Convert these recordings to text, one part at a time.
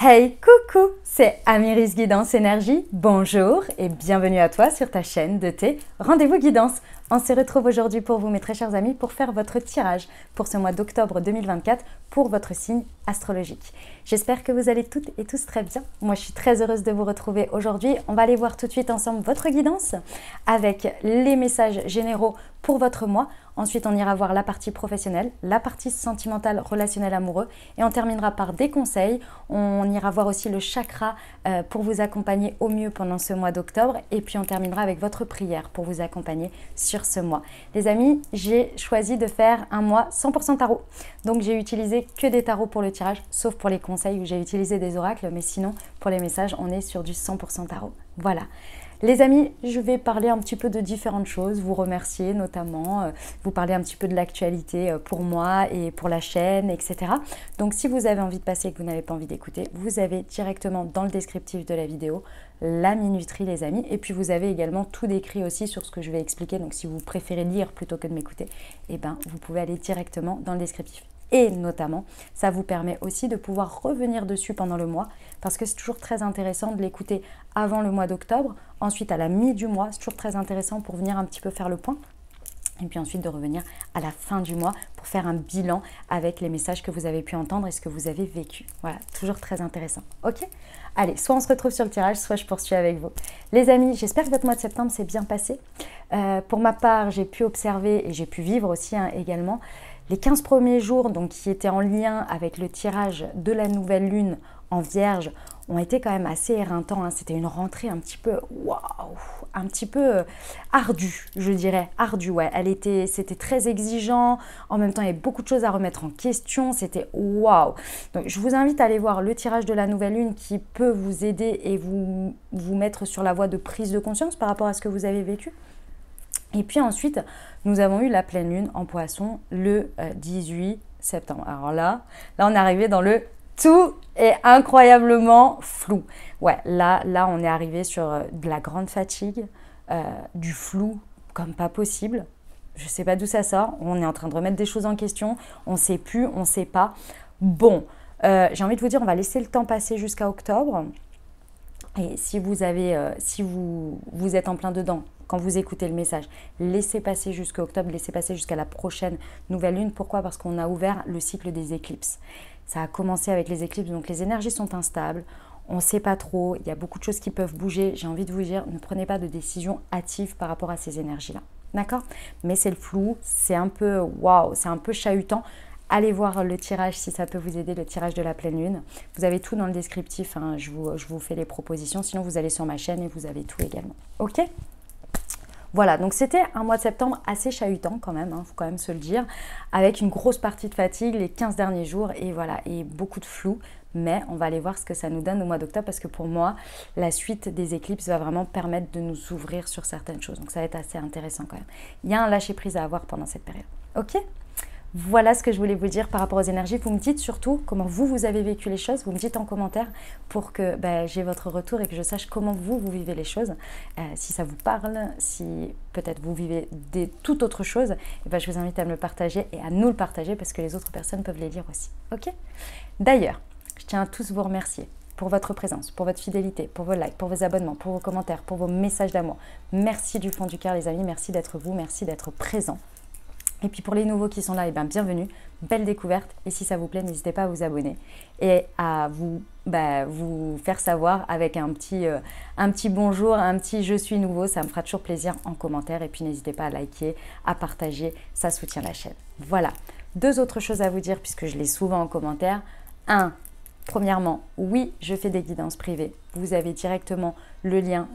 Hey, coucou, c'est Amiris Guidance Énergie. Bonjour et bienvenue à toi sur ta chaîne de tes rendez-vous guidance. On se retrouve aujourd'hui pour vous, mes très chers amis, pour faire votre tirage pour ce mois d'octobre 2024 pour votre signe astrologique. J'espère que vous allez toutes et tous très bien. Moi, je suis très heureuse de vous retrouver aujourd'hui. On va aller voir tout de suite ensemble votre guidance avec les messages généraux pour votre mois. Ensuite, on ira voir la partie professionnelle, la partie sentimentale, relationnelle, amoureux. Et on terminera par des conseils. On ira voir aussi le chakra pour vous accompagner au mieux pendant ce mois d'octobre. Et puis, on terminera avec votre prière pour vous accompagner sur ce mois. Les amis, j'ai choisi de faire un mois 100% tarot. Donc, j'ai utilisé que des tarots pour le tirage, sauf pour les conseils où j'ai utilisé des oracles. Mais sinon, pour les messages, on est sur du 100% tarot. Voilà. Les amis, je vais parler un petit peu de différentes choses, vous remercier notamment, vous parler un petit peu de l'actualité pour moi et pour la chaîne, etc. Donc si vous avez envie de passer et que vous n'avez pas envie d'écouter, vous avez directement dans le descriptif de la vidéo la minuterie les amis. Et puis vous avez également tout décrit aussi sur ce que je vais expliquer. Donc si vous préférez lire plutôt que de m'écouter, eh ben, vous pouvez aller directement dans le descriptif. Et notamment, ça vous permet aussi de pouvoir revenir dessus pendant le mois parce que c'est toujours très intéressant de l'écouter avant le mois d'octobre. Ensuite, à la mi du mois, c'est toujours très intéressant pour venir un petit peu faire le point. Et puis ensuite de revenir à la fin du mois pour faire un bilan avec les messages que vous avez pu entendre et ce que vous avez vécu. Voilà, toujours très intéressant. Ok ? Allez, soit on se retrouve sur le tirage, soit je poursuis avec vous. Les amis, j'espère que votre mois de septembre s'est bien passé. Pour ma part, j'ai pu observer et j'ai pu vivre aussi également les 15 premiers jours donc, qui étaient en lien avec le tirage de la nouvelle lune en Vierge ont été quand même assez éreintants. Hein. C'était une rentrée un petit peu, waouh, un petit peu ardue, je dirais. Ardue, ouais. C'était très exigeant. En même temps, il y avait beaucoup de choses à remettre en question. C'était waouh. Donc, je vous invite à aller voir le tirage de la nouvelle lune qui peut vous aider et vous mettre sur la voie de prise de conscience par rapport à ce que vous avez vécu. Et puis ensuite, nous avons eu la pleine lune en Poisson le 18 septembre. Alors là, on est arrivé dans le tout est incroyablement flou. Ouais, là, on est arrivé sur de la grande fatigue, du flou comme pas possible. Je ne sais pas d'où ça sort. On est en train de remettre des choses en question. On ne sait plus, on ne sait pas. Bon, j'ai envie de vous dire, on va laisser le temps passer jusqu'à octobre. Et si vous êtes en plein dedans, quand vous écoutez le message, laissez passer jusqu'à octobre, laissez passer jusqu'à la prochaine nouvelle lune. Pourquoi ? Parce qu'on a ouvert le cycle des éclipses. Ça a commencé avec les éclipses, donc les énergies sont instables. On ne sait pas trop, il y a beaucoup de choses qui peuvent bouger. J'ai envie de vous dire, ne prenez pas de décision hâtive par rapport à ces énergies-là. D'accord ? Mais c'est le flou, c'est un peu waouh, c'est un peu chahutant. Allez voir le tirage si ça peut vous aider, le tirage de la pleine lune. Vous avez tout dans le descriptif, hein, je vous fais les propositions. Sinon, vous allez sur ma chaîne et vous avez tout également. Ok ? Voilà, donc c'était un mois de septembre assez chahutant quand même, faut quand même se le dire, avec une grosse partie de fatigue les 15 derniers jours et voilà, et beaucoup de flou. Mais on va aller voir ce que ça nous donne au mois d'octobre parce que pour moi, la suite des éclipses va vraiment permettre de nous ouvrir sur certaines choses. Donc ça va être assez intéressant quand même. Il y a un lâcher-prise à avoir pendant cette période. Ok ? Voilà ce que je voulais vous dire par rapport aux énergies. Vous me dites surtout comment vous avez vécu les choses. Vous me dites en commentaire pour que j'ai votre retour et que je sache comment vous vivez les choses. Si ça vous parle, si peut-être vous vivez toute autre chose, je vous invite à me le partager et à nous le partager parce que les autres personnes peuvent les lire aussi. Ok ? D'ailleurs, je tiens à tous vous remercier pour votre présence, pour votre fidélité, pour vos likes, pour vos abonnements, pour vos commentaires, pour vos messages d'amour. Merci du fond du cœur les amis, merci d'être vous, merci d'être présents. Et puis pour les nouveaux qui sont là, bienvenue, belle découverte. Et si ça vous plaît, n'hésitez pas à vous abonner et à vous faire savoir avec un petit bonjour, un petit je suis nouveau. Ça me fera toujours plaisir en commentaire. Et puis n'hésitez pas à liker, à partager, ça soutient la chaîne. Voilà, 2 autres choses à vous dire puisque je l'ai souvent en commentaire. 1. Premièrement, oui, je fais des guidances privées. Vous avez directement le lien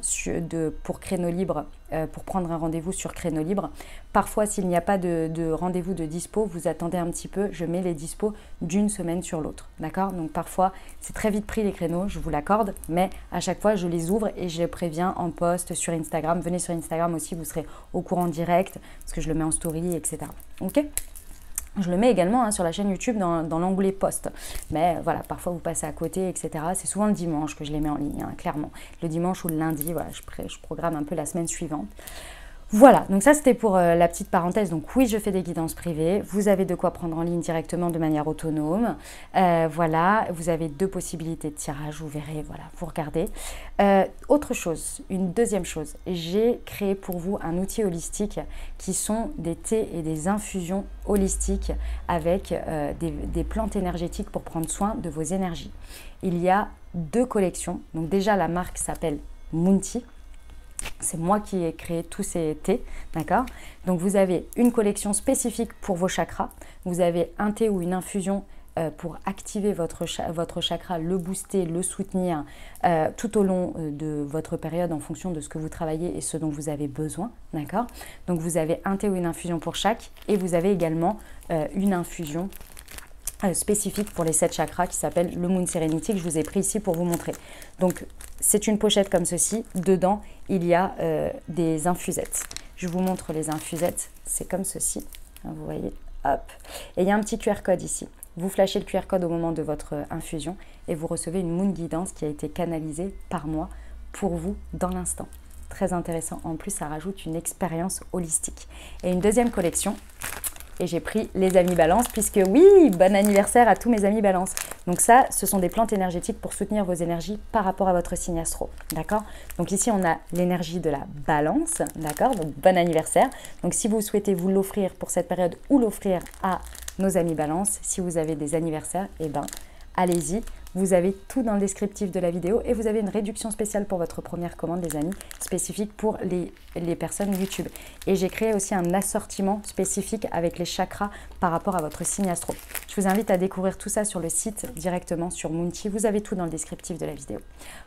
pour Créneau Libre, pour prendre un rendez-vous sur Créneau Libre. Parfois, s'il n'y a pas de rendez-vous de dispo, vous attendez un petit peu, je mets les dispos d'une semaine sur l'autre. D'accord ? Donc parfois, c'est très vite pris les créneaux, je vous l'accorde, mais à chaque fois, je les ouvre et je les préviens en post sur Instagram. Venez sur Instagram aussi, vous serez au courant direct, parce que je le mets en story, etc. Ok ? Je le mets également sur la chaîne YouTube dans l'onglet post. Mais voilà, parfois vous passez à côté, etc. C'est souvent le dimanche que je les mets en ligne, clairement. Le dimanche ou le lundi, voilà, je programme un peu la semaine suivante. Voilà, donc ça c'était pour la petite parenthèse. Donc oui, je fais des guidances privées. Vous avez de quoi prendre en ligne directement de manière autonome. Voilà, vous avez 2 possibilités de tirage, vous verrez, voilà, vous regardez. Autre chose, une deuxième chose, j'ai créé pour vous un outil holistique qui sont des thés et des infusions holistiques avec des plantes énergétiques pour prendre soin de vos énergies. Il y a 2 collections. Donc déjà, la marque s'appelle Moonti. C'est moi qui ai créé tous ces thés, d'accord? Donc vous avez une collection spécifique pour vos chakras. Vous avez un thé ou une infusion pour activer votre chakra, le booster, le soutenir tout au long de votre période en fonction de ce que vous travaillez et ce dont vous avez besoin, d'accord? Donc vous avez un thé ou une infusion pour chaque et vous avez également une infusion spécifique pour les 7 chakras qui s'appelle le Moon Serenity que je vous ai pris ici pour vous montrer. Donc c'est une pochette comme ceci, dedans il y a des infusettes. Je vous montre les infusettes, c'est comme ceci, vous voyez, hop. Et il y a un petit QR code ici. Vous flashez le QR code au moment de votre infusion et vous recevez une Moon Guidance qui a été canalisée par moi pour vous dans l'instant. Très intéressant, en plus ça rajoute une expérience holistique. Et une deuxième collection. Et j'ai pris les amis Balance, puisque oui, bon anniversaire à tous mes amis Balance. Donc ça, ce sont des plantes énergétiques pour soutenir vos énergies par rapport à votre signe astro, d'accord? Donc ici, on a l'énergie de la Balance, d'accord? Donc bon anniversaire. Donc si vous souhaitez vous l'offrir pour cette période ou l'offrir à nos amis Balance, si vous avez des anniversaires, eh ben, allez-y. Vous avez tout dans le descriptif de la vidéo et vous avez une réduction spéciale pour votre première commande, les amis, spécifique pour les personnes YouTube. Et j'ai créé aussi un assortiment spécifique avec les chakras par rapport à votre signe astro. Je vous invite à découvrir tout ça sur le site directement sur Moonti. Vous avez tout dans le descriptif de la vidéo.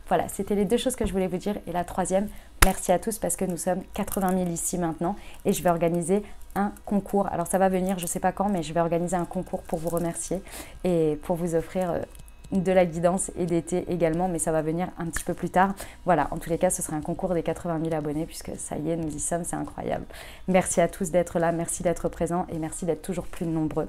Voilà, c'était les 2 choses que je voulais vous dire. Et la troisième, merci à tous parce que nous sommes 80 000 ici maintenant et je vais organiser un concours. Alors ça va venir, je ne sais pas quand, mais je vais organiser un concours pour vous remercier et pour vous offrir de la guidance et des thés également, mais ça va venir un petit peu plus tard. Voilà, en tous les cas, ce sera un concours des 80 000 abonnés puisque ça y est, nous y sommes, c'est incroyable. Merci à tous d'être là, merci d'être présents et merci d'être toujours plus nombreux.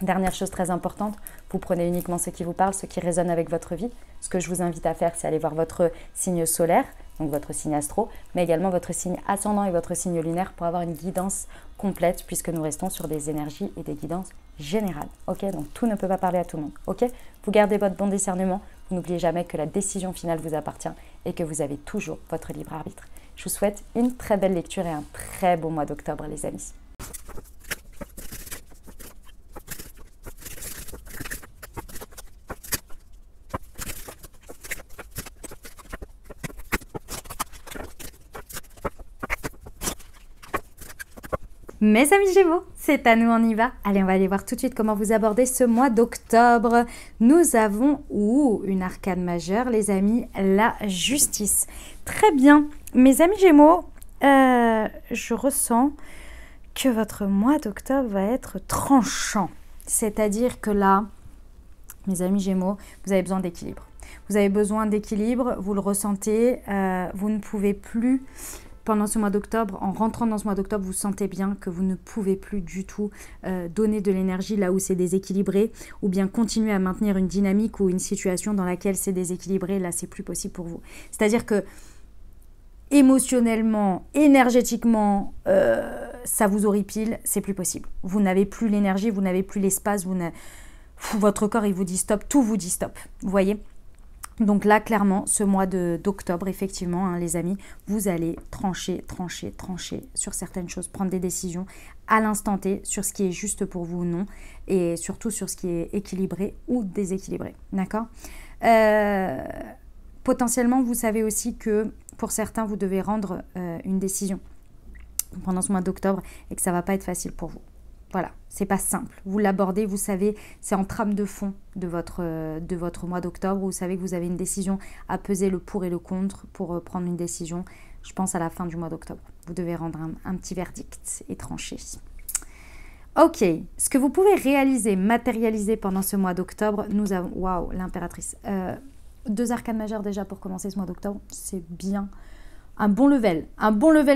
Dernière chose très importante, vous prenez uniquement ce qui vous parle, ce qui résonne avec votre vie. Ce que je vous invite à faire, c'est aller voir votre signe solaire, donc votre signe astro, mais également votre signe ascendant et votre signe lunaire pour avoir une guidance complète puisque nous restons sur des énergies et des guidances générales. Ok, donc tout ne peut pas parler à tout le monde. Ok, vous gardez votre bon discernement, vous n'oubliez jamais que la décision finale vous appartient et que vous avez toujours votre libre arbitre. Je vous souhaite une très belle lecture et un très beau mois d'octobre, les amis. Mes amis Gémeaux, c'est à nous, on y va. Allez, on va aller voir tout de suite comment vous abordez ce mois d'octobre. Nous avons une arcane majeure, les amis, la justice. Très bien, mes amis Gémeaux, je ressens que votre mois d'octobre va être tranchant. C'est-à-dire que là, mes amis Gémeaux, vous avez besoin d'équilibre. Vous avez besoin d'équilibre, vous le ressentez, vous ne pouvez plus... Pendant ce mois d'octobre, en rentrant dans ce mois d'octobre, vous sentez bien que vous ne pouvez plus du tout donner de l'énergie là où c'est déséquilibré ou bien continuer à maintenir une dynamique ou une situation dans laquelle c'est déséquilibré. Là, c'est plus possible pour vous. C'est-à-dire que émotionnellement, énergétiquement, ça vous horripile, c'est plus possible. Vous n'avez plus l'énergie, vous n'avez plus l'espace, votre corps, il vous dit stop, tout vous dit stop. Vous voyez ? Donc là, clairement, ce mois d'octobre, effectivement, hein, les amis, vous allez trancher sur certaines choses, prendre des décisions à l'instant T sur ce qui est juste pour vous ou non, et surtout sur ce qui est équilibré ou déséquilibré, d'accord ? Potentiellement, vous savez aussi que pour certains, vous devez rendre une décision pendant ce mois d'octobre et que ça ne va pas être facile pour vous. Voilà, c'est pas simple. Vous l'abordez, vous savez, c'est en trame de fond de votre mois d'octobre. Vous savez que vous avez une décision à peser le pour et le contre pour prendre une décision. Je pense à la fin du mois d'octobre. Vous devez rendre un petit verdict et trancher. Ok, ce que vous pouvez réaliser, matérialiser pendant ce mois d'octobre, nous avons, waouh, l'impératrice. 2 arcanes majeures déjà pour commencer ce mois d'octobre, c'est bien. Un bon level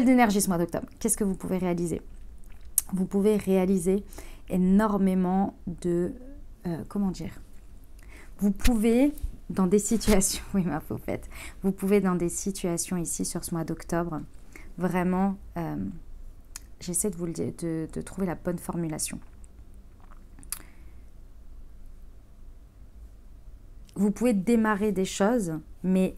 d'énergie ce mois d'octobre. Qu'est-ce que vous pouvez réaliser ? Vous pouvez réaliser énormément de... comment dire ? Vous pouvez, dans des situations... Oui, ma faupette. Vous pouvez, dans des situations ici, sur ce mois d'octobre, vraiment, j'essaie de vous le dire, de trouver la bonne formulation. Vous pouvez démarrer des choses, mais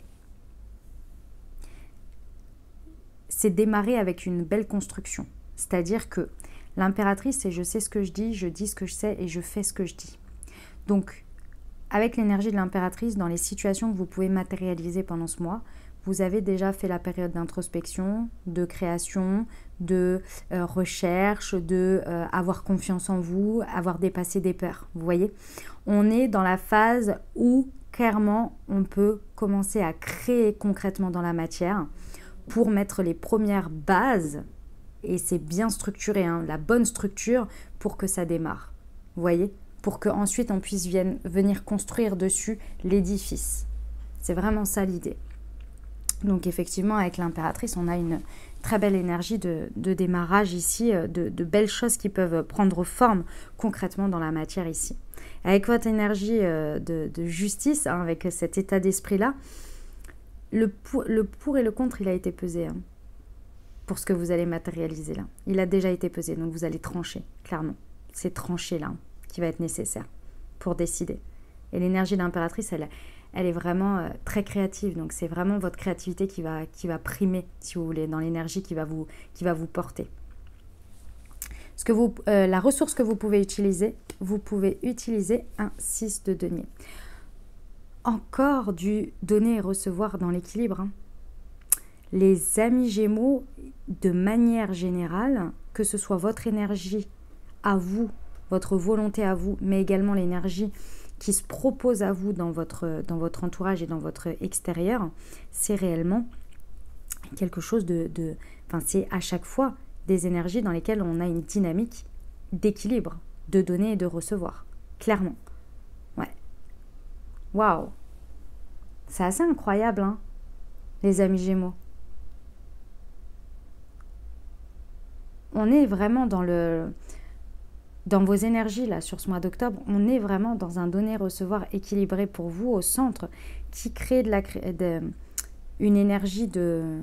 c'est démarrer avec une belle construction. C'est-à-dire que l'impératrice, c'est je sais ce que je dis ce que je sais et je fais ce que je dis. Donc, avec l'énergie de l'impératrice, dans les situations que vous pouvez matérialiser pendant ce mois, vous avez déjà fait la période d'introspection, de création, de recherche, de avoir confiance en vous, avoir dépassé des peurs. Vous voyez, on est dans la phase où clairement on peut commencer à créer concrètement dans la matière pour mettre les premières bases, et c'est bien structuré, hein, la bonne structure pour que ça démarre. Vous voyez, pour qu'ensuite on puisse venir construire dessus l'édifice. C'est vraiment ça l'idée. Donc effectivement, avec l'impératrice, on a une très belle énergie de démarrage ici, de belles choses qui peuvent prendre forme concrètement dans la matière ici. Avec votre énergie de justice, hein, avec cet état d'esprit-là, le pour et le contre, il a été pesé, hein, pour ce que vous allez matérialiser là. Il a déjà été pesé, donc vous allez trancher, clairement. C'est trancher là, hein, qui va être nécessaire pour décider. Et l'énergie de l'impératrice, elle est vraiment très créative. Donc c'est vraiment votre créativité qui va primer, si vous voulez, dans l'énergie qui va vous porter. La ressource que vous pouvez utiliser un 6 de denier. Encore du donner et recevoir dans l'équilibre. Hein. Les amis Gémeaux, de manière générale, que ce soit votre énergie à vous, votre volonté à vous, mais également l'énergie qui se propose à vous dans votre entourage et dans votre extérieur, c'est réellement quelque chose enfin, c'est à chaque fois des énergies dans lesquelles on a une dynamique d'équilibre, de donner et de recevoir, clairement. Ouais. Waouh. C'est assez incroyable, hein, les amis Gémeaux. On est vraiment dans vos énergies là sur ce mois d'octobre, on est vraiment dans un donner-recevoir équilibré pour vous au centre qui crée une énergie de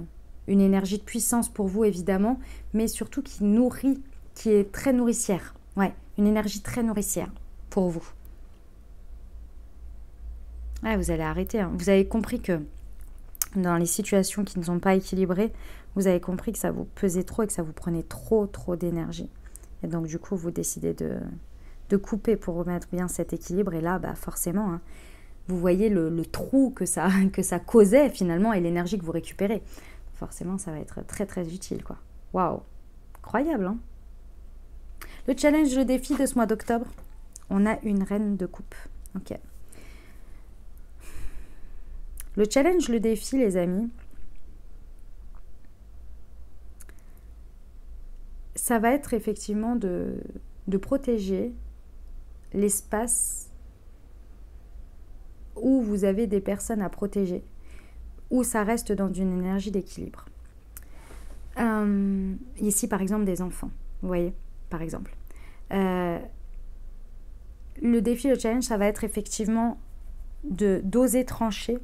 puissance pour vous évidemment, mais surtout qui nourrit, qui est très nourricière. Ouais, une énergie très nourricière pour vous. Ouais, vous allez arrêter. Hein. Vous avez compris que dans les situations qui ne sont pas équilibrées, vous avez compris que ça vous pesait trop et que ça vous prenait trop d'énergie. Et donc, du coup, vous décidez de couper pour remettre bien cet équilibre. Et là, bah, forcément, hein, vous voyez le trou que ça causait finalement et l'énergie que vous récupérez. Forcément, ça va être très utile, quoi. Waouh, incroyable, hein. Le challenge, le défi de ce mois d'octobre, on a une reine de coupe. Ok. Le challenge, le défi, les amis, ça va être effectivement de protéger l'espace où vous avez des personnes à protéger, où ça reste dans une énergie d'équilibre. Ici, par exemple, des enfants, vous voyez, par exemple. Le défi, le challenge, ça va être effectivement d'oser trancher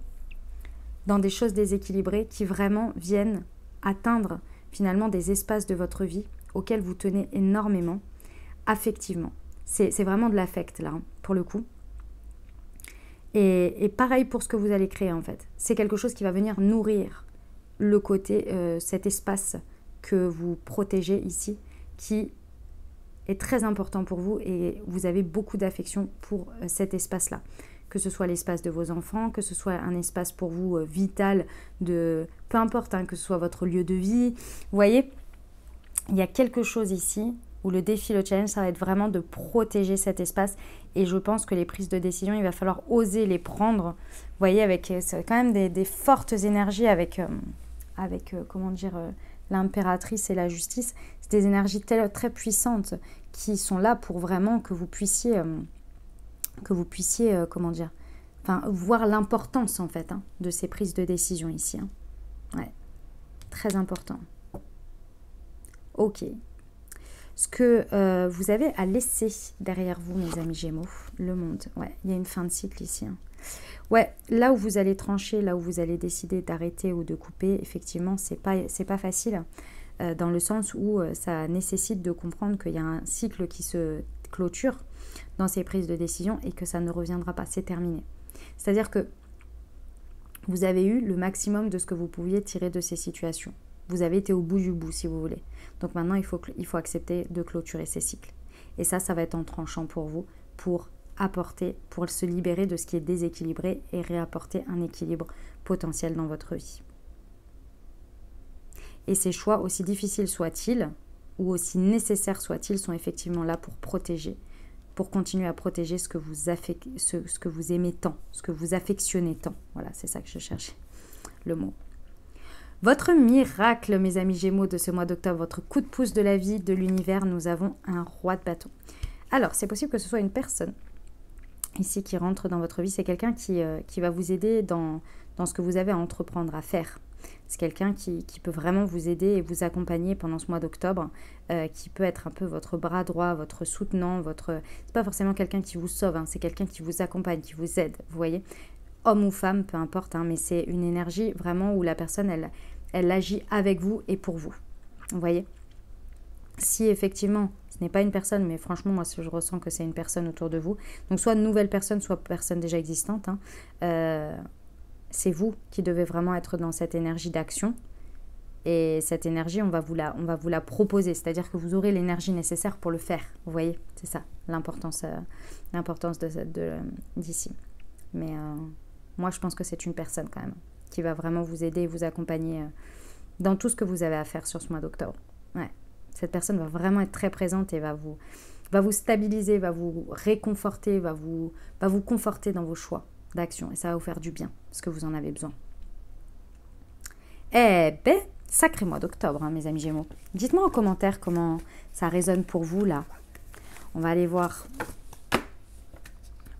dans des choses déséquilibrées qui vraiment viennent atteindre finalement des espaces de votre vie auxquels vous tenez énormément affectivement. C'est vraiment de l'affect là, hein, pour le coup. Et pareil pour ce que vous allez créer en fait. C'est quelque chose qui va venir nourrir le côté, cet espace que vous protégez ici, qui est très important pour vous et vous avez beaucoup d'affection pour cet espace-là. Que ce soit l'espace de vos enfants, que ce soit un espace pour vous vital, peu importe, hein, que ce soit votre lieu de vie. Vous voyez, il y a quelque chose ici où le défi, le challenge, ça va être vraiment de protéger cet espace. Et je pense que les prises de décision, il va falloir oser les prendre. Vous voyez, avec quand même des fortes énergies avec comment dire, l'impératrice et la justice. C'est des énergies très puissantes qui sont là pour vraiment que vous puissiez comment dire, enfin, voir l'importance en fait, hein, de ces prises de décision ici. Hein. Ouais, très important. Ok. Ce que vous avez à laisser derrière vous, mes amis Gémeaux, le monde. Ouais, il y a une fin de cycle ici. Hein. Ouais, là où vous allez trancher, là où vous allez décider d'arrêter ou de couper, effectivement, c'est pas facile, dans le sens où ça nécessite de comprendre qu'il y a un cycle qui se clôture dans ces prises de décision et que ça ne reviendra pas, c'est terminé. C'est-à-dire que vous avez eu le maximum de ce que vous pouviez tirer de ces situations. Vous avez été au bout du bout, si vous voulez. Donc maintenant, il faut accepter de clôturer ces cycles. Et ça va être en tranchant pour vous, pour apporter, pour se libérer de ce qui est déséquilibré et réapporter un équilibre potentiel dans votre vie. Et ces choix, aussi difficiles soient-ils, ou aussi nécessaires soient-ils, sont effectivement là pour protéger, pour continuer à protéger ce que vous aimez tant, ce que vous affectionnez tant. Voilà, c'est ça que je cherchais, le mot. Votre miracle, mes amis Gémeaux, de ce mois d'octobre, votre coup de pouce de la vie, de l'univers, nous avons un roi de bâton. Alors, c'est possible que ce soit une personne ici qui rentre dans votre vie. C'est quelqu'un qui va vous aider dans ce que vous avez à entreprendre, à faire. C'est quelqu'un qui peut vraiment vous aider et vous accompagner pendant ce mois d'octobre, qui peut être un peu votre bras droit, votre soutenant, c'est pas forcément quelqu'un qui vous sauve, hein, c'est quelqu'un qui vous accompagne, qui vous aide, vous voyez. Homme ou femme, peu importe, hein, mais c'est une énergie vraiment où la personne, elle agit avec vous et pour vous. Vous voyez? Si effectivement, ce n'est pas une personne, mais franchement, moi, je ressens que c'est une personne autour de vous. Donc, soit une nouvelle personne, soit personne déjà existante. Hein, c'est vous qui devez vraiment être dans cette énergie d'action. Et cette énergie, on va vous la proposer. C'est-à-dire que vous aurez l'énergie nécessaire pour le faire. Vous voyez? C'est ça, l'importance d'ici. Mais moi, je pense que c'est une personne quand même qui va vraiment vous aider et vous accompagner dans tout ce que vous avez à faire sur ce mois d'octobre. Ouais. Cette personne va vraiment être très présente et va vous stabiliser, va vous réconforter, va vous conforter dans vos choix d'action. Et ça va vous faire du bien, parce que vous en avez besoin. Eh ben, sacré mois d'octobre, hein, mes amis Gémeaux. Dites-moi en commentaire comment ça résonne pour vous, là. On va aller voir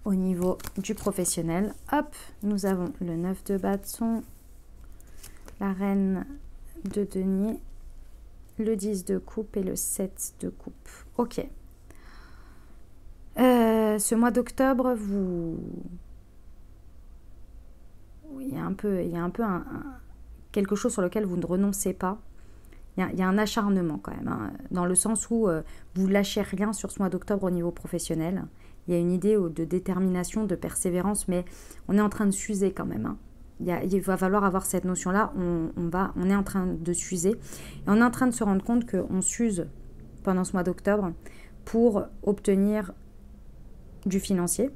au niveau du professionnel. Hop, nous avons le 9 de bâton, la reine de denier, le 10 de coupe et le 7 de coupe. Ok. Ce mois d'octobre, il y a un peu quelque chose sur lequel vous ne renoncez pas. Il y a un acharnement quand même, hein, dans le sens où vous lâchez rien sur ce mois d'octobre au niveau professionnel. Il y a une idée de détermination, de persévérance, mais on est en train de s'user quand même, hein. Il va falloir avoir cette notion-là, on est en train de s'user. Et on est en train de se rendre compte qu'on s'use pendant ce mois d'octobre pour obtenir du financier,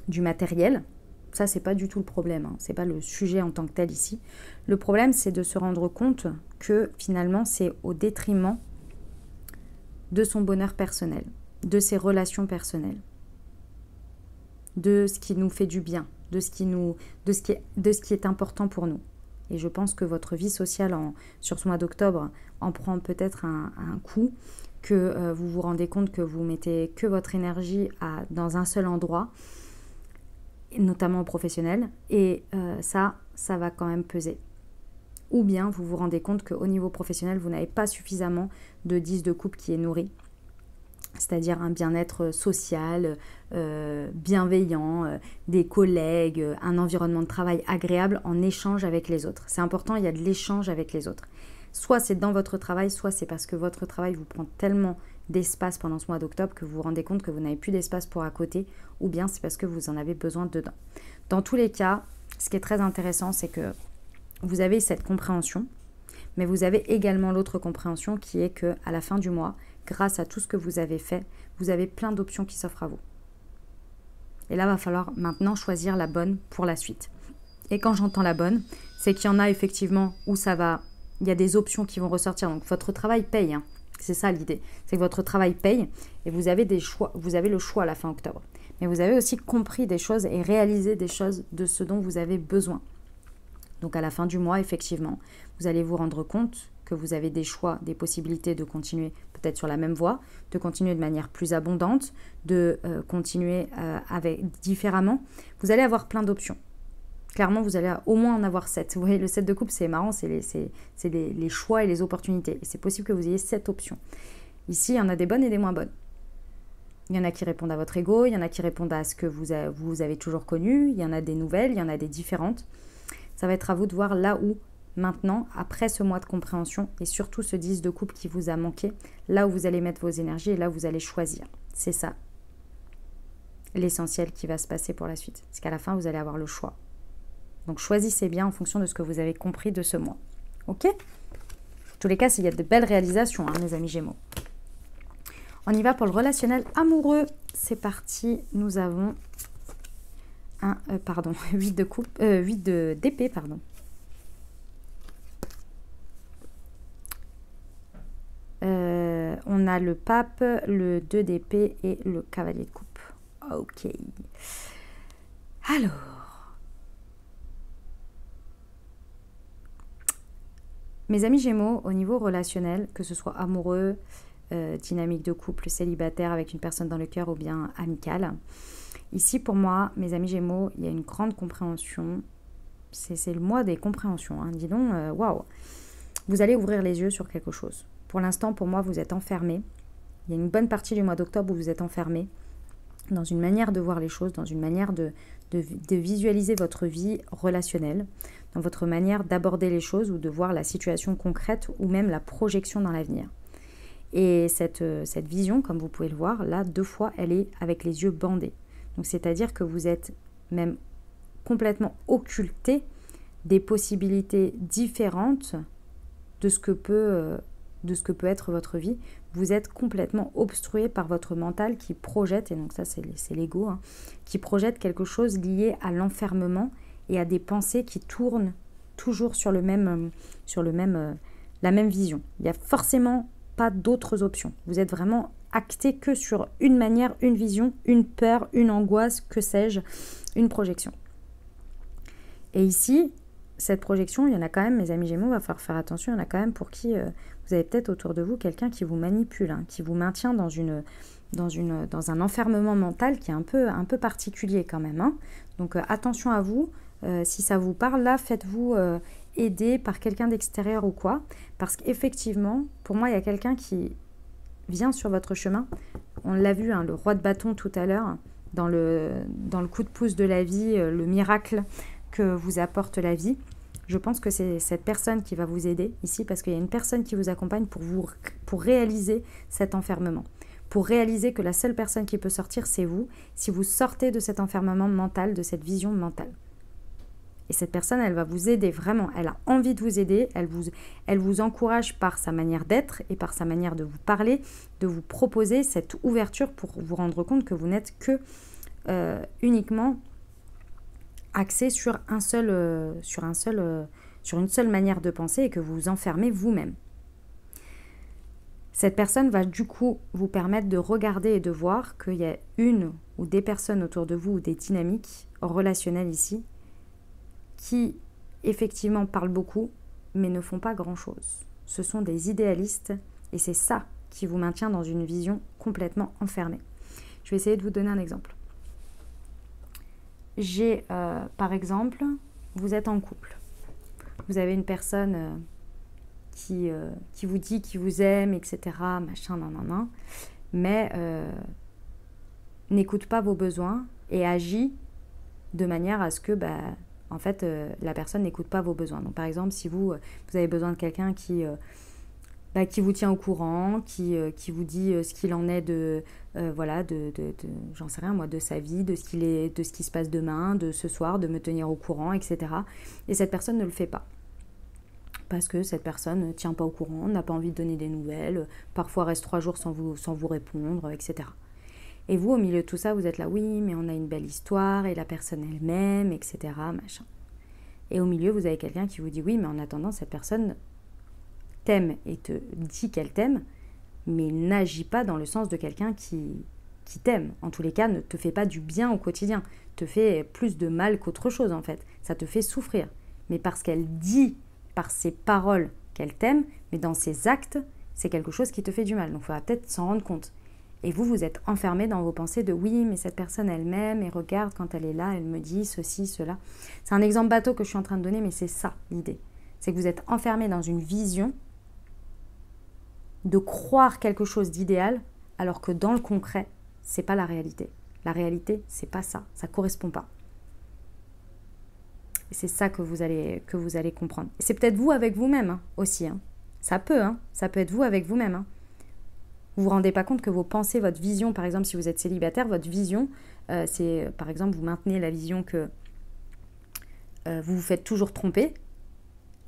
du matériel. Ça, c'est pas du tout le problème, hein. C'est pas le sujet en tant que tel ici. Le problème, c'est de se rendre compte que finalement, c'est au détriment de son bonheur personnel, de ses relations personnelles, de ce qui nous fait du bien, de ce qui est important pour nous. Et je pense que votre vie sociale sur ce mois d'octobre en prend peut-être un coup, que vous vous rendez compte que vous mettez que votre énergie dans un seul endroit, notamment au professionnel, et ça va quand même peser. Ou bien vous vous rendez compte qu'au niveau professionnel, vous n'avez pas suffisamment de 10 de coupe qui est nourri, c'est-à-dire un bien-être social, bienveillant, des collègues, un environnement de travail agréable en échange avec les autres. C'est important, il y a de l'échange avec les autres. Soit c'est dans votre travail, soit c'est parce que votre travail vous prend tellement d'espace pendant ce mois d'octobre que vous vous rendez compte que vous n'avez plus d'espace pour à côté, ou bien c'est parce que vous en avez besoin dedans. Dans tous les cas, ce qui est très intéressant, c'est que vous avez cette compréhension, mais vous avez également l'autre compréhension qui est qu'à la fin du mois, grâce à tout ce que vous avez fait, vous avez plein d'options qui s'offrent à vous. Et là, il va falloir maintenant choisir la bonne pour la suite. Et quand j'entends la bonne, c'est qu'il y en a effectivement où il y a des options qui vont ressortir. Donc votre travail paye, hein. C'est ça l'idée. C'est que votre travail paye et vous avez des choix. Vous avez le choix à la fin octobre. Mais vous avez aussi compris des choses et réalisé des choses de ce dont vous avez besoin. Donc à la fin du mois, effectivement, vous allez vous rendre compte que vous avez des choix, des possibilités de continuer peut-être sur la même voie, de continuer de manière plus abondante, de continuer différemment. Vous allez avoir plein d'options. Clairement, vous allez au moins en avoir 7. Vous voyez, le 7 de coupe, c'est marrant, c'est les choix et les opportunités. Et c'est possible que vous ayez 7 options. Ici, il y en a des bonnes et des moins bonnes. Il y en a qui répondent à votre ego, il y en a qui répondent à ce que vous avez toujours connu, il y en a des nouvelles, il y en a des différentes. Ça va être à vous de voir là où, maintenant, après ce mois de compréhension et surtout ce 10 de couple qui vous a manqué, là où vous allez mettre vos énergies et là où vous allez choisir. C'est ça, l'essentiel qui va se passer pour la suite. Parce qu'à la fin, vous allez avoir le choix. Donc choisissez bien en fonction de ce que vous avez compris de ce mois. Ok ? En tous les cas, il y a de belles réalisations, hein, mes amis Gémeaux. On y va pour le relationnel amoureux. C'est parti. Nous avons 8 de coupe, 8 d'épée, pardon. On a le pape, le 2 d'épée et le cavalier de coupe. Ok. Alors, mes amis Gémeaux, au niveau relationnel, que ce soit amoureux, dynamique de couple, célibataire avec une personne dans le cœur ou bien amicale. Ici, pour moi, mes amis Gémeaux, il y a une grande compréhension. C'est le mois des compréhensions. Hein. Dis donc, waouh. Vous allez ouvrir les yeux sur quelque chose. Pour l'instant, pour moi, vous êtes enfermés. Il y a une bonne partie du mois d'octobre où vous êtes enfermés dans une manière de voir les choses, dans une manière de visualiser votre vie relationnelle, dans votre manière d'aborder les choses ou de voir la situation concrète ou même la projection dans l'avenir. Et cette vision, comme vous pouvez le voir, là, 2 fois, elle est avec les yeux bandés. Donc, c'est-à-dire que vous êtes même complètement occulté des possibilités différentes de ce que peut être votre vie. Vous êtes complètement obstrué par votre mental qui projette, et donc ça, c'est l'ego, hein, qui projette quelque chose lié à l'enfermement et à des pensées qui tournent toujours sur la même vision. Il y a forcément pas d'autres options. Vous êtes vraiment acté que sur une manière, une vision, une peur, une angoisse, que sais-je, une projection. Et ici, cette projection, il y en a quand même, mes amis Gémeaux, il va falloir faire attention, il y en a quand même pour qui vous avez peut-être autour de vous quelqu'un qui vous manipule, hein, qui vous maintient dans un enfermement mental qui est un peu particulier quand même. Hein. Donc attention à vous, si ça vous parle, là, faites-vous aider par quelqu'un d'extérieur ou quoi, parce qu'effectivement, pour moi, il y a quelqu'un qui vient sur votre chemin. On l'a vu, hein, le roi de bâton tout à l'heure, dans le coup de pouce de la vie, le miracle que vous apporte la vie. Je pense que c'est cette personne qui va vous aider ici, parce qu'il y a une personne qui vous accompagne pour réaliser cet enfermement, pour réaliser que la seule personne qui peut sortir, c'est vous, si vous sortez de cet enfermement mental, de cette vision mentale. Et cette personne, elle va vous aider vraiment, elle a envie de vous aider, elle vous encourage par sa manière d'être et par sa manière de vous parler, de vous proposer cette ouverture pour vous rendre compte que vous n'êtes que uniquement axé sur une seule manière de penser et que vous vous enfermez vous-même. Cette personne va du coup vous permettre de regarder et de voir qu'il y a une ou des personnes autour de vous ou des dynamiques relationnelles ici qui effectivement parlent beaucoup mais ne font pas grand-chose. Ce sont des idéalistes et c'est ça qui vous maintient dans une vision complètement enfermée. Je vais essayer de vous donner un exemple. J'ai, par exemple, vous êtes en couple. Vous avez une personne qui vous dit qu'il vous aime, etc., machin, nan, mais n'écoute pas vos besoins et agit de manière à ce que, en fait, la personne n'écoute pas vos besoins. Donc, par exemple, si vous avez besoin de quelqu'un qui vous tient au courant, qui vous dit ce qu'il en est j'en sais rien moi, de sa vie, de ce qui se passe demain, de ce soir, de me tenir au courant, etc. Et cette personne ne le fait pas. Parce que cette personne ne tient pas au courant, n'a pas envie de donner des nouvelles, parfois reste 3 jours sans vous répondre, etc. Et vous, au milieu de tout ça, vous êtes là, oui, mais on a une belle histoire, et la personne elle-même, etc., machin. Et au milieu, vous avez quelqu'un qui vous dit, oui, mais en attendant, cette personne t'aime et te dit qu'elle t'aime, mais n'agit pas dans le sens de quelqu'un qui t'aime. En tous les cas, ne te fait pas du bien au quotidien, te fait plus de mal qu'autre chose en fait. Ça te fait souffrir. Mais parce qu'elle dit par ses paroles qu'elle t'aime, mais dans ses actes, c'est quelque chose qui te fait du mal. Donc il faudra peut-être s'en rendre compte. Et vous êtes enfermé dans vos pensées de oui, mais cette personne elle m'aime et regarde quand elle est là, elle me dit ceci, cela. C'est un exemple bateau que je suis en train de donner, mais c'est ça l'idée. C'est que vous êtes enfermé dans une vision de croire quelque chose d'idéal, alors que dans le concret, c'est pas la réalité. La réalité, c'est pas ça. Ça correspond pas. Et c'est ça que vous allez comprendre. Et c'est peut-être vous avec vous-même hein, aussi. Hein. Ça peut être vous avec vous-même. Hein. Vous vous rendez pas compte que vos pensées, votre vision, par exemple, si vous êtes célibataire, votre vision, c'est, par exemple, vous maintenez la vision que vous vous faites toujours tromper.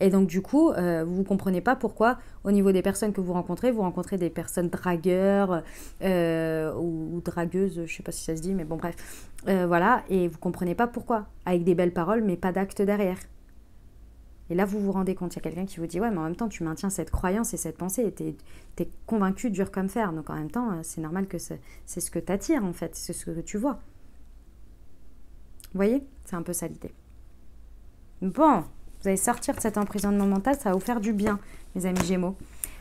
Et donc, du coup, vous ne comprenez pas pourquoi, au niveau des personnes que vous rencontrez des personnes dragueurs ou dragueuses, je ne sais pas si ça se dit, mais bon, bref. Voilà, et vous ne comprenez pas pourquoi, avec des belles paroles, mais pas d'actes derrière. Et là, vous vous rendez compte, il y a quelqu'un qui vous dit « Ouais, mais en même temps, tu maintiens cette croyance et cette pensée et tu es convaincu dur comme fer. Donc, en même temps, c'est normal que c'est ce que tu attires, en fait. C'est ce que tu vois. » Vous voyez? C'est un peu ça l'idée. Bon, vous allez sortir de cet emprisonnement mental, ça va vous faire du bien, mes amis Gémeaux.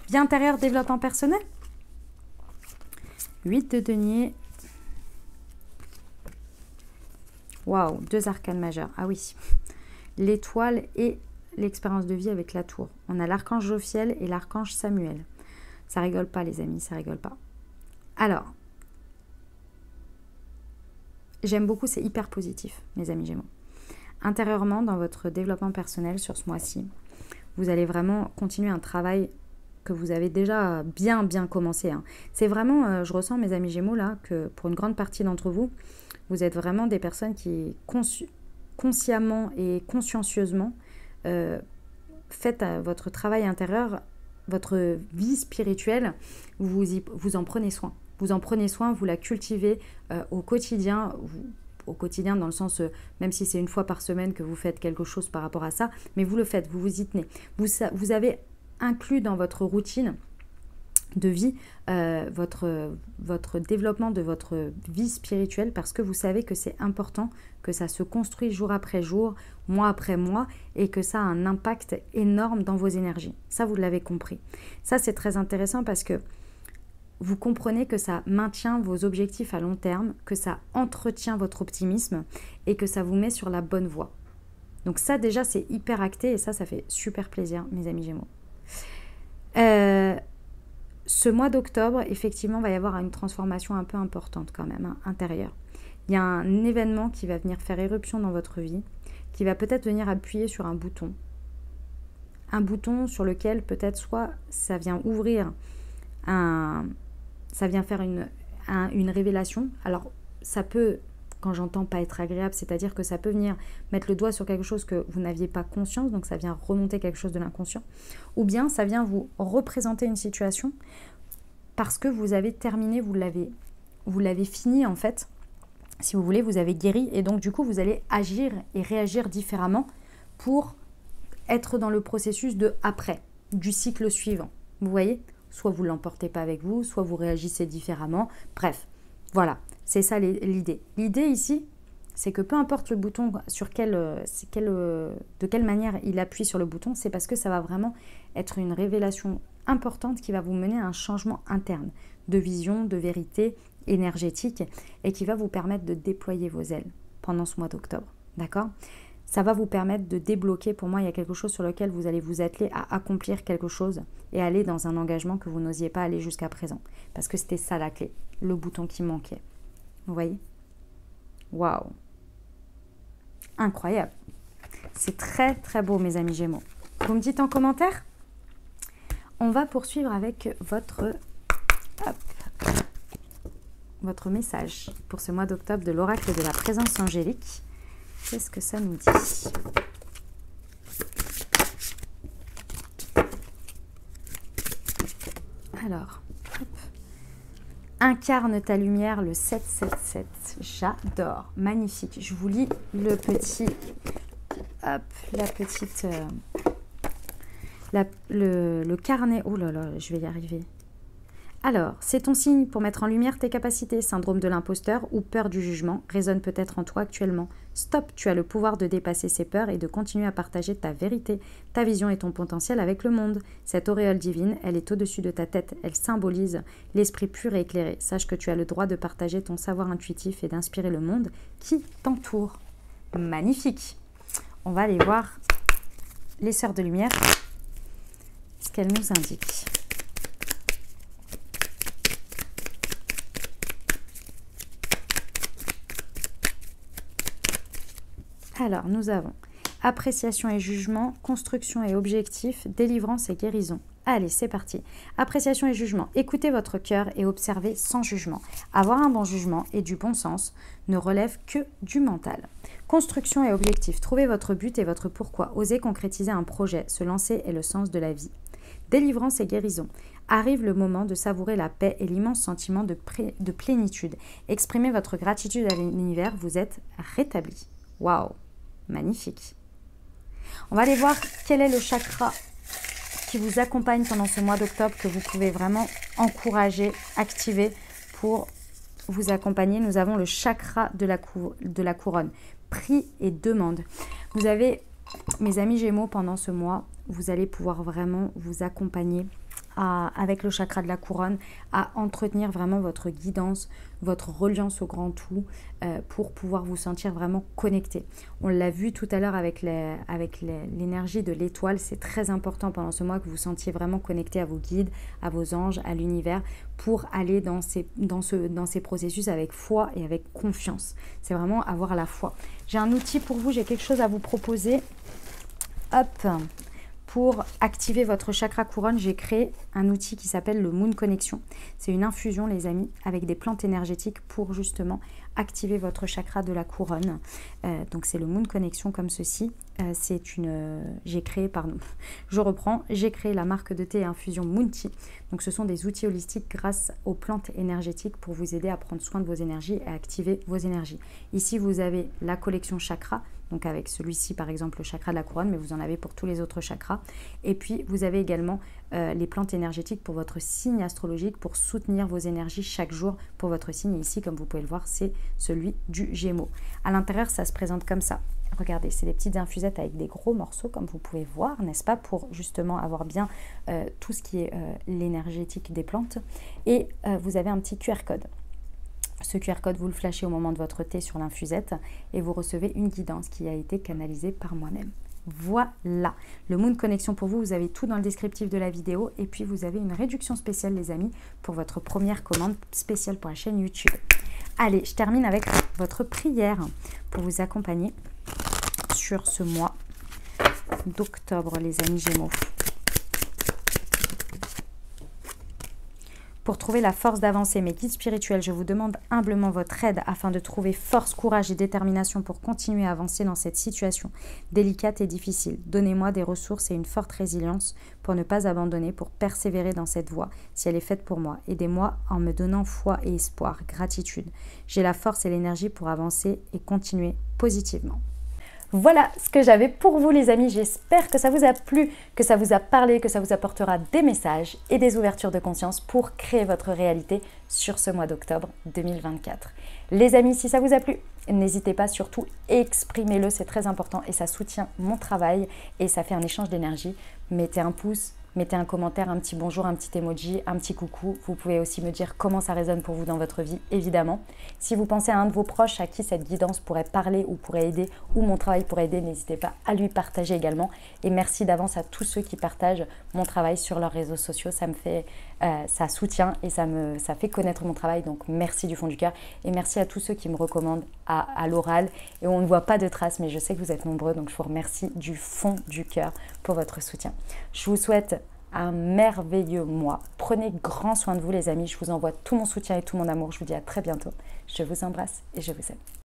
Vie intérieure, développement personnel. 8 de denier. Waouh, 2 arcanes majeures. Ah oui. L'étoile et l'expérience de vie avec la tour. On a l'archange Jophiel et l'archange Samuel. Ça rigole pas, les amis, ça rigole pas. Alors, j'aime beaucoup, c'est hyper positif, mes amis Gémeaux. Intérieurement, dans votre développement personnel sur ce mois-ci, vous allez vraiment continuer un travail que vous avez déjà bien commencé. Hein. C'est vraiment, je ressens, mes amis Gémeaux, là, que pour une grande partie d'entre vous, vous êtes vraiment des personnes qui, consciemment et consciencieusement, faites votre travail intérieur, votre vie spirituelle, vous en prenez soin. Vous en prenez soin, vous la cultivez au quotidien, au quotidien dans le sens, même si c'est une fois par semaine que vous faites quelque chose par rapport à ça, mais vous le faites, vous vous y tenez. Vous avez inclus dans votre routine de vie votre développement de votre vie spirituelle parce que vous savez que c'est important, que ça se construit jour après jour, mois après mois et que ça a un impact énorme dans vos énergies. Ça, vous l'avez compris. Ça, c'est très intéressant parce que vous comprenez que ça maintient vos objectifs à long terme, que ça entretient votre optimisme et que ça vous met sur la bonne voie. Donc ça, déjà, c'est hyper acté et ça fait super plaisir, mes amis Gémeaux. Ce mois d'octobre, effectivement, va y avoir une transformation un peu importante quand même, hein, intérieure. Il y a un événement qui va venir faire éruption dans votre vie, qui va peut-être venir appuyer sur un bouton sur lequel peut-être soit ça vient ouvrir ça vient faire une révélation. Alors, ça peut, quand j'entends pas être agréable, c'est-à-dire que ça peut venir mettre le doigt sur quelque chose que vous n'aviez pas conscience, donc ça vient remonter quelque chose de l'inconscient, ou bien ça vient vous représenter une situation parce que vous avez terminé, vous l'avez fini en fait, si vous voulez, vous avez guéri, et donc du coup vous allez agir et réagir différemment pour être dans le processus de après, du cycle suivant, vous voyez ? Soit vous ne l'emportez pas avec vous, soit vous réagissez différemment. Bref, voilà, c'est ça l'idée. L'idée ici, c'est que peu importe le bouton, de quelle manière il appuie sur le bouton, c'est parce que ça va vraiment être une révélation importante qui va vous mener à un changement interne, de vision, de vérité énergétique, et qui va vous permettre de déployer vos ailes pendant ce mois d'octobre. D'accord ? Ça va vous permettre de débloquer, pour moi, il y a quelque chose sur lequel vous allez vous atteler à accomplir quelque chose et aller dans un engagement que vous n'osiez pas aller jusqu'à présent. Parce que c'était ça la clé, le bouton qui manquait. Vous voyez ? Waouh ! Incroyable. C'est très très beau, mes amis Gémeaux. Vous me dites en commentaire ? On va poursuivre avec votre message pour ce mois d'octobre de l'oracle de la présence angélique. Qu'est-ce que ça nous dit ? Alors, hop. Incarne ta lumière, le 777. J'adore, magnifique. Je vous lis le petit, le carnet. Oh là là, je vais y arriver. Alors, c'est ton signe pour mettre en lumière tes capacités. Syndrome de l'imposteur ou peur du jugement résonne peut-être en toi actuellement. Stop, tu as le pouvoir de dépasser ces peurs et de continuer à partager ta vérité, ta vision et ton potentiel avec le monde. Cette auréole divine, elle est au-dessus de ta tête. Elle symbolise l'esprit pur et éclairé. Sache que tu as le droit de partager ton savoir intuitif et d'inspirer le monde qui t'entoure. Magnifique. On va aller voir les sœurs de lumière, ce qu'elles nous indiquent. Alors, nous avons appréciation et jugement, construction et objectif, délivrance et guérison. Allez, c'est parti. Appréciation et jugement. Écoutez votre cœur et observez sans jugement. Avoir un bon jugement et du bon sens ne relève que du mental. Construction et objectif. Trouvez votre but et votre pourquoi. Osez concrétiser un projet. Se lancer est le sens de la vie. Délivrance et guérison. Arrive le moment de savourer la paix et l'immense sentiment de plénitude. Exprimez votre gratitude à l'univers. Vous êtes rétabli. Waouh, magnifique. On va aller voir quel est le chakra qui vous accompagne pendant ce mois d'octobre, que vous pouvez vraiment encourager, activer pour vous accompagner. Nous avons le chakra de la couronne, prix et demande. Vous avez, mes amis Gémeaux, pendant ce mois, vous allez pouvoir vraiment vous accompagner avec le chakra de la couronne, à entretenir vraiment votre guidance, votre reliance au grand tout, pour pouvoir vous sentir vraiment connecté. On l'a vu tout à l'heure avec l'énergie de l'étoile. C'est très important pendant ce mois que vous sentiez vraiment connecté à vos guides, à vos anges, à l'univers, pour aller dans ces processus avec foi et avec confiance. C'est vraiment avoir la foi. J'ai un outil pour vous, j'ai quelque chose à vous proposer. Hop! Pour activer votre chakra couronne, j'ai créé un outil qui s'appelle le Moon Connection. C'est une infusion, les amis, avec des plantes énergétiques pour justement activer votre chakra de la couronne. Donc c'est le Moon Connection comme ceci. J'ai créé la marque de thé et infusion Moon Tea. Donc ce sont des outils holistiques grâce aux plantes énergétiques pour vous aider à prendre soin de vos énergies et à activer vos énergies. Ici, vous avez la collection chakra. Donc avec celui-ci, par exemple, le chakra de la couronne, mais vous en avez pour tous les autres chakras. Et puis, vous avez également les plantes énergétiques pour votre signe astrologique, pour soutenir vos énergies chaque jour pour votre signe. Et ici, comme vous pouvez le voir, c'est celui du Gémeaux. À l'intérieur, ça se présente comme ça. Regardez, c'est des petites infusettes avec des gros morceaux, comme vous pouvez voir, n'est-ce pas, pour justement avoir bien tout ce qui est l'énergétique des plantes. Et vous avez un petit QR code. Ce QR code, vous le flashez au moment de votre thé sur l'infusette et vous recevez une guidance qui a été canalisée par moi-même. Voilà, le Moon Connection pour vous, vous avez tout dans le descriptif de la vidéo et puis vous avez une réduction spéciale, les amis, pour votre première commande spéciale pour la chaîne YouTube. Allez, je termine avec votre prière pour vous accompagner sur ce mois d'octobre, les amis Gémeaux. Pour trouver la force d'avancer, mes guides spirituels, je vous demande humblement votre aide afin de trouver force, courage et détermination pour continuer à avancer dans cette situation délicate et difficile. Donnez-moi des ressources et une forte résilience pour ne pas abandonner, pour persévérer dans cette voie, si elle est faite pour moi. Aidez-moi en me donnant foi et espoir, gratitude. J'ai la force et l'énergie pour avancer et continuer positivement. Voilà ce que j'avais pour vous, les amis. J'espère que ça vous a plu, que ça vous a parlé, que ça vous apportera des messages et des ouvertures de conscience pour créer votre réalité sur ce mois d'octobre 2024. Les amis, si ça vous a plu, n'hésitez pas, surtout exprimez-le, c'est très important et ça soutient mon travail et ça fait un échange d'énergie. Mettez un pouce, mettez un commentaire, un petit bonjour, un petit emoji, un petit coucou. Vous pouvez aussi me dire comment ça résonne pour vous dans votre vie, évidemment. Si vous pensez à un de vos proches à qui cette guidance pourrait parler ou pourrait aider, ou mon travail pourrait aider, n'hésitez pas à lui partager également. Et merci d'avance à tous ceux qui partagent mon travail sur leurs réseaux sociaux. Ça me fait, ça soutient et ça fait connaître mon travail. Donc merci du fond du cœur. Et merci à tous ceux qui me recommandent à l'oral. Et on ne voit pas de traces, mais je sais que vous êtes nombreux. Donc je vous remercie du fond du cœur pour votre soutien. Je vous souhaite un merveilleux mois. Prenez grand soin de vous, les amis. Je vous envoie tout mon soutien et tout mon amour. Je vous dis à très bientôt. Je vous embrasse et je vous aime.